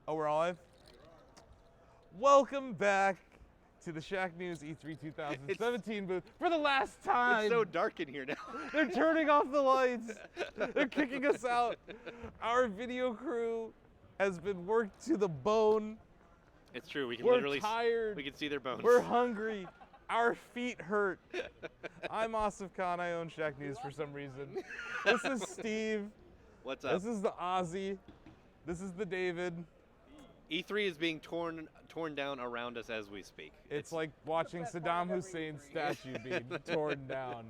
Oh, we're live? Welcome back to the Shacknews E3 2017 booth for the last time. It's so dark in here now. They're turning off the lights. They're kicking us out. Our video crew has been worked to the bone. It's true. We can We're literally tired. We can see their bones. We're hungry. Our feet hurt. I'm Asif Khan. I own Shacknews for some reason. This is Steve. What's up? This is the Ozzy. This is the David. E3 is being torn down around us as we speak. It's like watching Saddam Hussein's statue being torn down.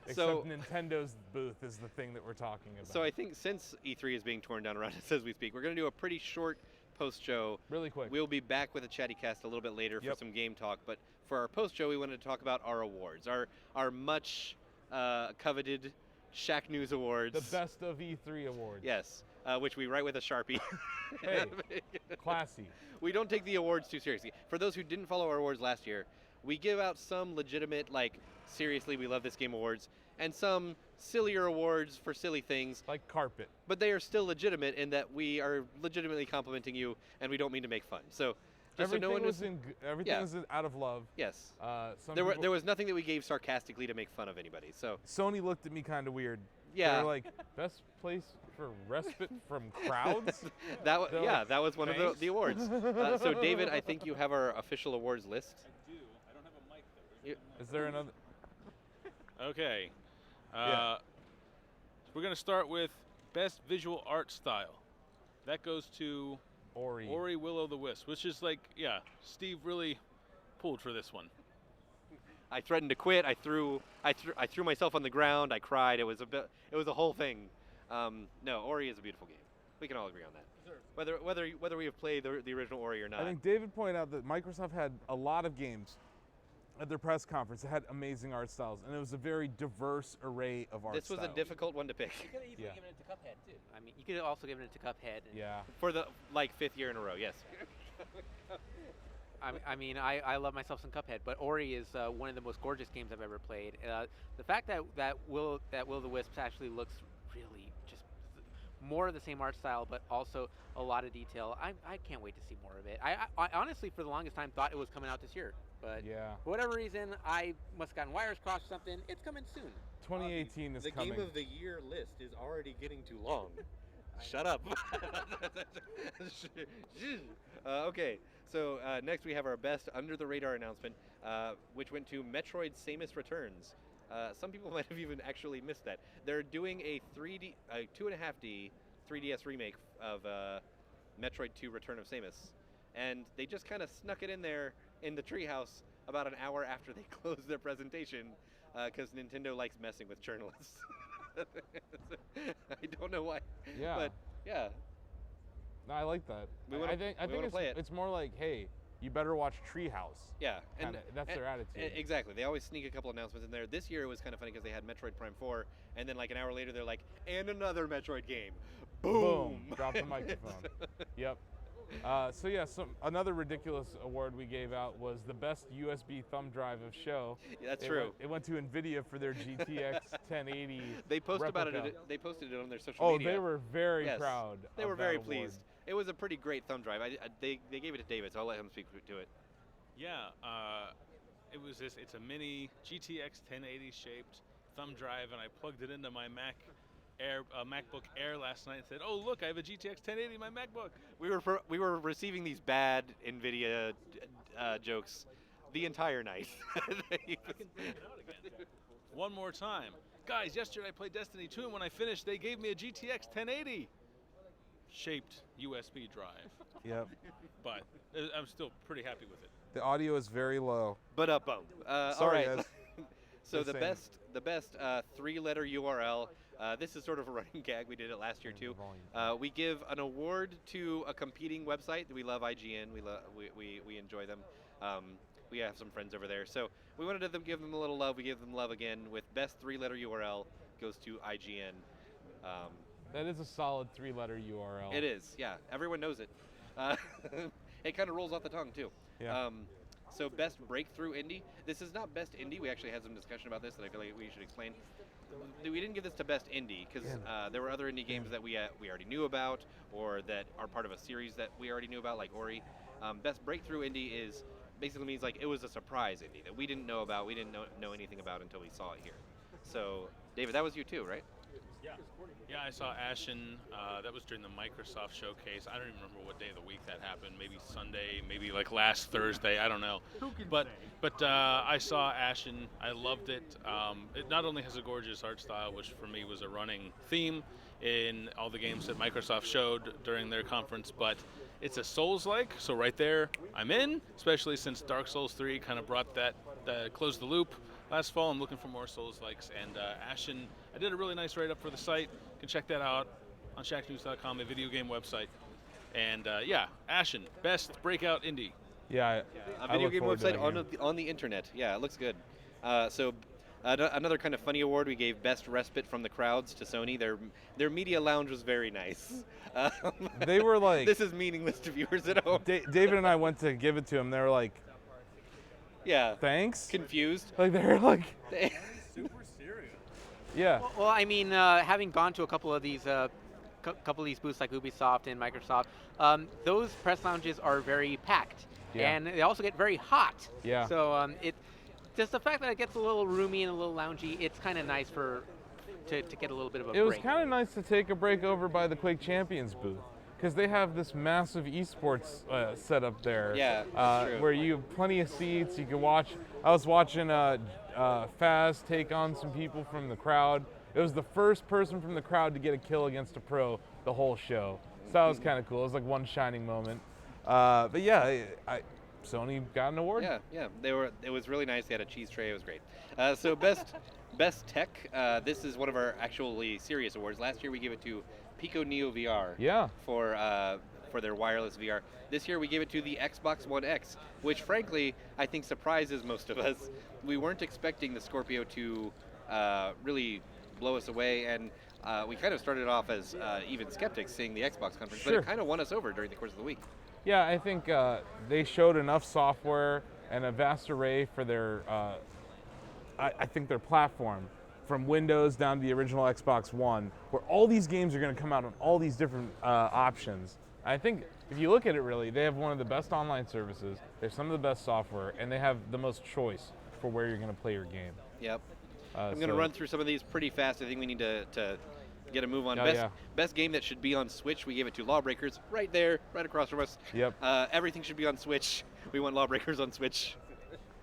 Except So- Nintendo's booth is the thing that we're talking about. So I think since E3 is being torn down around us as we speak, we're going to do a pretty short post-show. Really quick. We'll be back with a chatty cast a little bit later for Yep. some game talk. But for our post-show, we wanted to talk about our awards, our much coveted Shacknews Awards. The best of E3 awards. Yes, which we write with a Sharpie. Hey, classy. We don't take the awards too seriously. For those who didn't follow our awards last year, we give out some legitimate, like, seriously, we love this game awards, and some sillier awards for silly things. Like carpet. But they are still legitimate in that we are legitimately complimenting you, and we don't mean to make fun. So, just so Everything no one was everything Yeah. was out of love. Yes. Some There people- was nothing that we gave sarcastically to make fun of anybody. So, Sony looked at me kind of weird. Yeah. They were like, best place for respite from crowds? that was They're yeah, like, that was one of "Thanks." the awards. So, David, I think you have our official awards list. I do. I don't have a mic though. Is there another? Okay. Yeah. So we're going to start with Best Visual Art Style. That goes to Ori. Ori Will the Wisp, which is like, yeah, Steve really pulled for this one. I threatened to quit. I threw myself on the ground. I cried. It was a whole thing. No, Ori is a beautiful game. We can all agree on that. Whether we have played the original Ori or not. I think David pointed out that Microsoft had a lot of games at their press conference that had amazing art styles, and it was a very diverse array of art this was styles. a difficult one to pick You could have easily Yeah. given it to Cuphead too. I mean, you could have also given it to Cuphead. And Yeah. for the fifth year in a row. Yes. I love myself some Cuphead, but Ori is one of the most gorgeous games I've ever played. The fact that Will the Wisp actually looks really just more of the same art style, but also a lot of detail. I can't wait to see more of it. I honestly, for the longest time, thought it was coming out this year, but Yeah. for whatever reason, I must have gotten wires crossed or something. It's coming soon. 2018 is the coming. game of the year list is already getting too long. Shut up. Okay, so next we have our best under the radar announcement, which went to Metroid Samus Returns. Some people might have even actually missed that. They're doing a 2.5D 3DS remake of Metroid 2 Return of Samus, and they just kind of snuck it in there in the treehouse about an hour after they closed their presentation, because Nintendo likes messing with journalists. I don't know why. Yeah. But yeah, No, I like that. We wanna- I think we wanna it's, play it. it's more like, hey, you better watch Treehouse. yeah, and That's their attitude. Exactly. They always sneak a couple announcements in there. This year it was kind of funny because they had Metroid Prime 4, and then like an hour later they're like, and another Metroid game. Boom. Drop the microphone. Yep. So yeah, another ridiculous award we gave out was the best USB thumb drive of show. Yeah, that's It true. It went to Nvidia for their GTX 1080. They posted about replica. it. They posted it on their social Oh, media. they were very Yes. proud. They of were that very award. pleased. It was a pretty great thumb drive. They gave it to David, so I'll let him speak to it. Yeah, it was this. It's a mini GTX 1080 shaped thumb drive, and I plugged it into my MacBook Air last night and said, "Oh, look, I have a GTX 1080 in my MacBook." We were receiving these bad Nvidia jokes the entire night. One more time. Guys, yesterday I played Destiny 2, and when I finished, they gave me a GTX 1080 shaped USB drive. Yep. But I'm still pretty happy with it. The audio is very low. But boom. All Sorry, right. guys. So Just the best three-letter URL. This is sort of a running gag. We did it last year too. We give an award to a competing website. We love IGN. We enjoy them. We have some friends over there, so we wanted to give them a little love. We give them love again with best three-letter URL goes to IGN. That is a solid 3-letter URL. It is, yeah. Everyone knows it. It kind of rolls off the tongue too. Yeah. So best breakthrough indie. This is not best indie. We actually had some discussion about this that I feel like we should explain. We didn't give this to best indie because there were other indie games that we already knew about or that are part of a series that we already knew about, like Ori. Best breakthrough indie is basically means like it was a surprise indie that we didn't know about. We didn't know anything about until we saw it here. So David, that was you too, right? Yeah, I saw Ashen. That was during the Microsoft showcase. I don't even remember what day of the week that happened. Maybe Sunday, maybe like last Thursday. I don't know. But I saw Ashen. I loved it. It not only has a gorgeous art style, which for me was a running theme in all the games that Microsoft showed during their conference, but it's a Souls-like. So right there, I'm in. Especially since Dark Souls 3 kind of brought that closed the loop last fall. I'm looking for more Souls-likes, and Ashen. I did a really nice write-up for the site. You can check that out on Shacknews.com, a video game website. And Ashen, best breakout indie. Yeah, a video game website on the internet. Yeah, it looks good. Another kind of funny award, we gave best respite from the crowds to Sony. Their media lounge was very nice. They were like, this is meaningless to viewers at home. David and I went to give it to him. They were like, yeah, thanks. Confused. Like they were like, Super serious. yeah. Well, I mean, having gone to a couple of these booths like Ubisoft and Microsoft, those press lounges are very packed, and they also get very hot. Yeah. So just the fact that it gets a little roomy and a little loungy, it's kind of nice to get a little bit of a break. It was kind of nice to take a break over by the Quake Champions booth because they have this massive esports set up there. Yeah, that's true. Where you have plenty of seats. You can watch. I was watching Faz take on some people from the crowd. It was the first person from the crowd to get a kill against a pro the whole show. So that was kind of cool. It was like one shining moment. But yeah, Sony got an award. Yeah. It was really nice. They had a cheese tray. It was great. So best tech. This is one of our actually serious awards. Last year we gave it to Pico Neo VR. Yeah. For their wireless VR. This year we gave it to the Xbox One X, which frankly I think surprises most of us. We weren't expecting the Scorpio to really blow us away, and we kind of started off as even skeptics seeing the Xbox conference, but it kind of won us over during the course of the week. Yeah, I think they showed enough software and a vast array for their, I think their platform, from Windows down to the original Xbox One, where all these games are going to come out on all these different options. I think if you look at it really, they have one of the best online services, they have some of the best software, and they have the most choice for where you're going to play your game. Yep. I'm going to run through some of these pretty fast. I think we need to get a move on. Best game that should be on Switch, we gave it to Lawbreakers, right there, right across from us. Yep. Everything should be on Switch. We want Lawbreakers on Switch.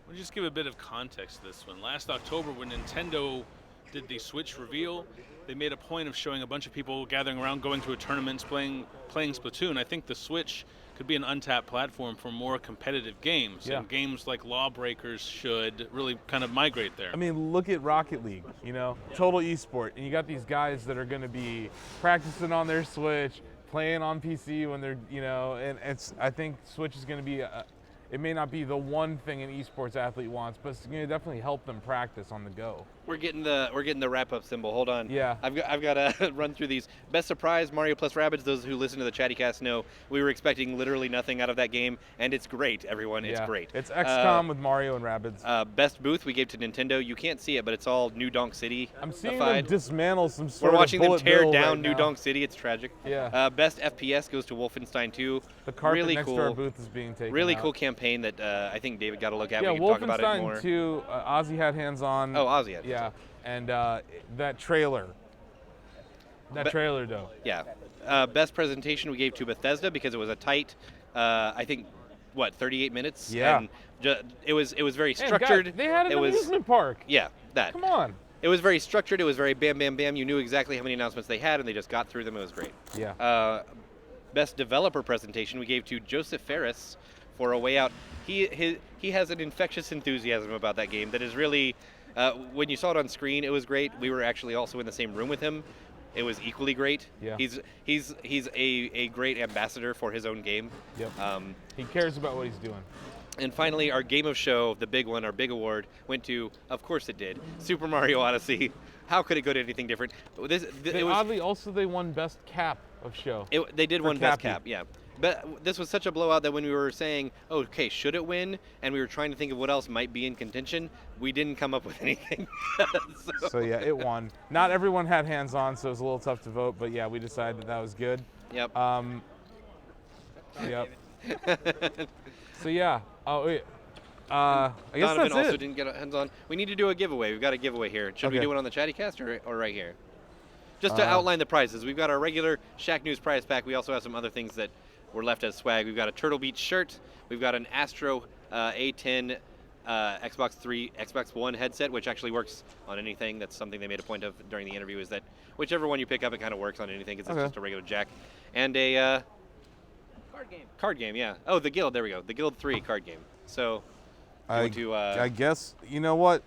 We'll just give a bit of context to this one. Last October when Nintendo did the Switch reveal, they made a point of showing a bunch of people gathering around, going to a tournament, playing Splatoon. I think the Switch could be an untapped platform for more competitive games, and games like Lawbreakers should really kind of migrate there. I mean, look at Rocket League, total esport, and you got these guys that are going to be practicing on their Switch, playing on PC when they're, and I think Switch is going to be it may not be the one thing an esports athlete wants, but it's going to definitely help them practice on the go. We're getting the wrap up symbol. Hold on. Yeah. I've got to run through these. Best surprise, Mario plus Rabbids. Those who listen to the Chattycast know we were expecting literally nothing out of that game, and it's great. Everyone, it's great. It's XCOM with Mario and Rabbids. Best booth we gave to Nintendo. You can't see it, but it's all New Donk City. I'm seeing them dismantle some sort of We're watching them tear down right New Donk City. It's tragic. Yeah. Best FPS goes to Wolfenstein 2. The carpet really next cool. to our booth is being taken Really out. cool campaign that I think David got to look at. Yeah, we can talk about it more. Wolfenstein 2, Ozzy had hands on. Oh, Ozzy had. Yeah, and that trailer. Trailer, though. Yeah. Best presentation we gave to Bethesda because it was a tight, I think, 38 minutes? Yeah. And it was very structured. God, they had an amusement park. Yeah, that. Come on. It was very structured. It was very bam, bam, bam. You knew exactly how many announcements they had, and they just got through them. It was great. Yeah. Best developer presentation we gave to Joseph Ferris for A Way Out. He has an infectious enthusiasm about that game that is really, when you saw it on screen, it was great. We were actually also in the same room with him. It was equally great. Yeah. He's a great ambassador for his own game. Yep. He cares about what he's doing. And finally, our game of show, the big one, our big award, went to, of course it did, Super Mario Odyssey. How could it go to anything different? Oddly, also they won Best Cap of Show. They did win Best Cap, yeah. But this was such a blowout that when we were saying, oh, okay, should it win, and we were trying to think of what else might be in contention, we didn't come up with anything. So yeah, it won. Not everyone had hands-on, so it was a little tough to vote. But yeah, we decided that was good. Yep. Yep. So yeah. Oh wait. I guess Donovan that's also it. didn't get hands-on. We need to do a giveaway. We've got a giveaway here. Should we Okay. do it on the Chatty Cast or right here? Just to outline the prizes, we've got our regular Shacknews prize pack. We also have some other things that were left as swag. We've got a Turtle Beach shirt. We've got an Astro A10 Xbox 3, Xbox One headset, which actually works on anything. That's something they made a point of during the interview, is that whichever one you pick up, it kind of works on anything because it's just a regular jack. And a card game, yeah. Oh, the Guild. There we go. The Guild 3 card game. So, I guess, you know what?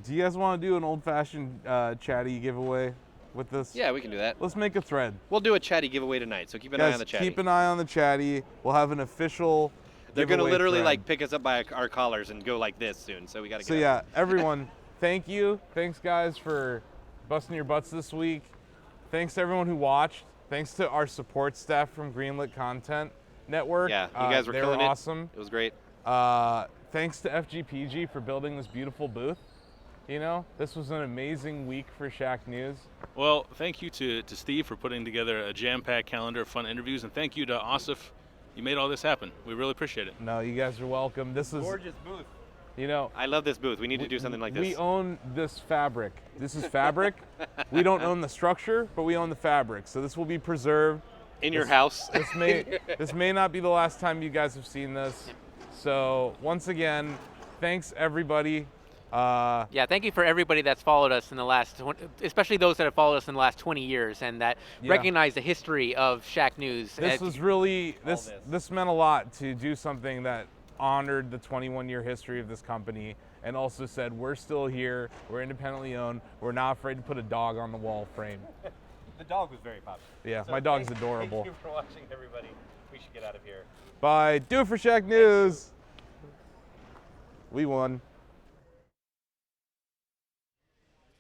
Do you guys want to do an old-fashioned chatty giveaway with this? yeah, we can do that. Let's make a thread. We'll do a Chatty giveaway tonight. So keep an eye Guys, on the Chatty. keep an eye on the chatty. We'll have an official They're gonna giveaway literally thread. like pick us up by our collars and go like this soon. So we gotta get. So out. yeah, everyone, thank you. Thanks guys for busting your butts this week. Thanks to everyone who watched. Thanks to our support staff from Greenlit Content Network. Yeah, you guys were they killing it. awesome. It was great. Thanks to FGPG for building this beautiful booth. You know, this was an amazing week for Shacknews. Well, thank you to Steve for putting together a jam-packed calendar of fun interviews, and thank you to Asif. You made all this happen. We really appreciate it. No, you guys are welcome. This is Gorgeous booth. You know, I love this booth. We need to do something like this. we own this fabric. This is fabric. We don't own the structure, but we own the fabric. So this will be preserved. in your house. This may not be the last time you guys have seen this. So once again, thanks everybody. Yeah, thank you for everybody that's followed us in the last, especially those that have followed us in the last 20 years and that recognize the history of Shacknews. This was really, this meant a lot to do something that honored the 21-year history of this company and also said, we're still here, we're independently owned, we're not afraid to put a dog on the wall frame. The dog was very popular. Yeah, So my dog's adorable. Thank you for watching, everybody. We should get out of here. Bye. Do it for Shacknews. We won.